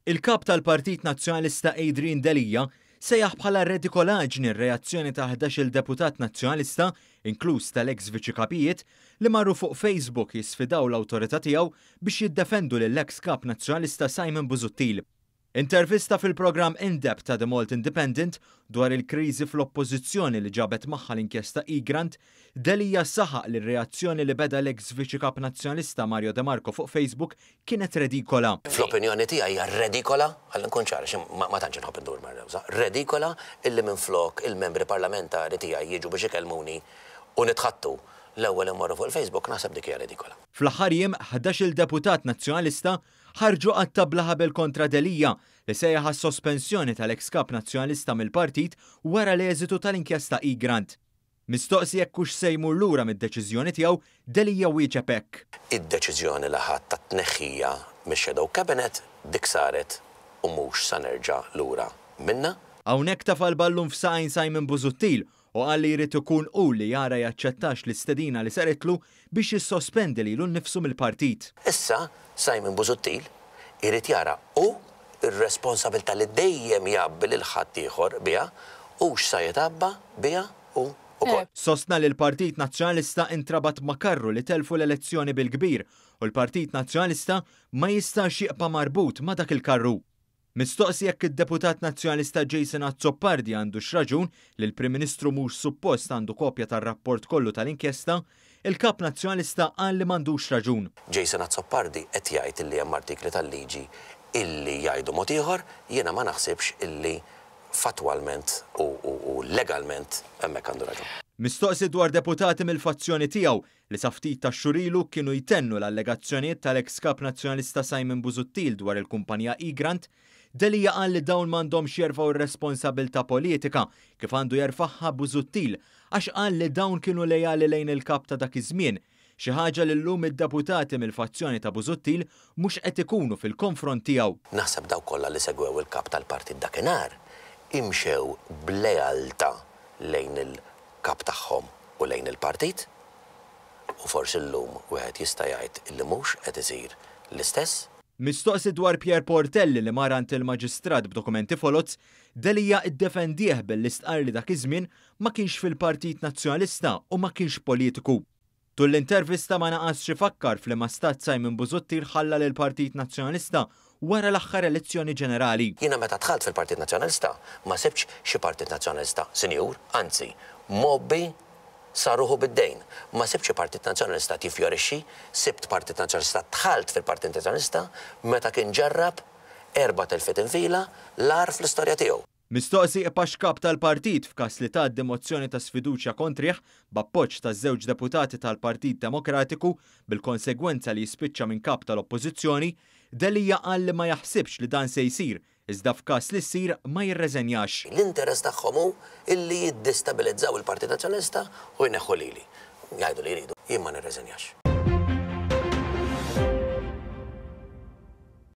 Il-kap tal-Partit Nazzjonalista Adrian Delija sejjaħ bħala redikolaġni r-reazzjoni ta' 11 deputat nazzjonalista, inkluż tal-eks viċi-kapijiet, li marru fuq Facebook jisfidaw l-awtorità tiegħu biex jiddefendu lill-eks kap nazzjonalista Simon Busuttil. Intervista fil-programm In-Depth ta' The Malt Independent dwar il-kriżi fl-oppożizzjoni li ġabet magħha l-inkjesta Igrant, Delija saħaq li r-reazzjoni li beda l-eks viċi-kap nazzjonalista Mario De Marco fuq Facebook kienet redikola. Fl-opinjoni tiegħi hija redikola, ħalli nkun ċar, ma tantx inħobb indur mar-rewża, redikola illi minflok il-membri parlamentari tiegħi jiġu biex ikellmuni u nitħattu l-ewwel immorru fuq il-Facebook naħseb dik hija redikola. Fl-aħħar jiem 11 deputat nazzjonalista ħarġu għat-tabla ħabel kontra Delija li sejjaħ għas-sospensjoni tal-eks kap nazzjonalista mill-partit wara l-eżitu tal-inkjesta Igrant. Mistoqsi jekk hux se jmur lura mid-deċiżjoni tiegħu, Delija wieġeb hekk. Id-deċiżjoni li ħadd ta' tneħħija mix-Shadow Cabinet dik saret u mhux sa nerġa' lura minna. Hawnhekk tafal ballun f'saqajn Simon Busuttil u qal li jrid ikun hu li jara jaċċettax l-istedina li saretlu biex jissospendi lilu nnifsu mill-partit. Issa Simon Busuttil irid jara u r-responsabilità li dejjem jabbi lil ħadd ieħor biha u x'sa jitabba biha u wkoll. Sostna li l-Partit Nazzjonalista intrabat ma' karru li telfu l-elezzjoni bil-kbir u l-Partit Nazzjonalista ma jistax jiqpa' marbut ma' dak il-karru. Mistoqsi jekk id-deputat nazzjonalista Jason Azzopardi għandu x'raġun li l-Prim Ministru mhux suppost għandu kopja tar-rapport kollu tal-inkjesta, il-kap nazzjonalista qal li m'għandux raġun. Jason Azzopardi qed jgħid illi hemm artikli tal-liġi illi jgħidu mod ieħor, jiena ma naħsibx illi fatwalment u legalment hemmhekk għandu raġun. Mistoqsi dwar deputati mill-fazzjoni tiegħu li sa ftit ta' xurilu kienu jtennu l-allegazzjonijiet tal-eks kap nazzjonalista Simon Busuttil dwar il-kumpanija Igrant, Delija qal li dawn m'għandhomx jerfgħu r-responsabilità politika kif għandu jerfagħha Busuttil għax qal li dawn kienu lejali lejn il-kap ta' dak iż-żmien, xi ħaġa li llum id-deputati mill-fazzjoni ta' Busuttil mhux qed ikunu fil-konfront tiegħu. Naħseb daw kollha li segwew il-kap tal-partit dakinhar imxew b'lealtà lejn il-kap tagħhom u lejn il-partit u forsi llum wieħed jista' jgħid illi mhux qed isir l-istess. Mistoqsi dwar Pier Portelli li marant il-maġistrat b'dokumenti folozz, Delija iddefendih bil-istqar li dak iż-żmien ma kienx fil-Partit Nazzjonalista u ma kienx politiku. Tul l-intervista ma naqasx ifakkar fl-imastat Simon Busuttil ħalla lill-Partit Nazzjonalista wara l-aħħar elezzjoni ġenerali. Jiena meta dħalt fil-Partit Nazzjonalista ma sibx xi Partit Nazzjonalista sinjur, anzi, mobbi saruħu bid-dejn. Ma sibx Partit Nazzjonalista tifjorixxi, sibt Partit Nazzjonalista dħalt fil-Partit Nazzjonalista meta kien ġarrab 4,000 infila l-ar fl-istorja tiegħu. Mistoqsi pax-kap tal-partit f'każ li tgħaddi mozzjoni ta' sfiduċja kontrih b'appoġġ taż-żewġ deputati tal-Partit Demokratiku bil-konsegwenza li jispiċċa minn kap tal-Oppożizzjoni, Delija qal li ma jaħsibx li dan se jsir, iżda f'każ li ssir ma jirreżenjax. L-interess tagħhom hu illi jiddistabilizzaw il-Partit Nazzjonalista u jneħħu lili. Jgħidu li jridu, jien ma nirreżenjax.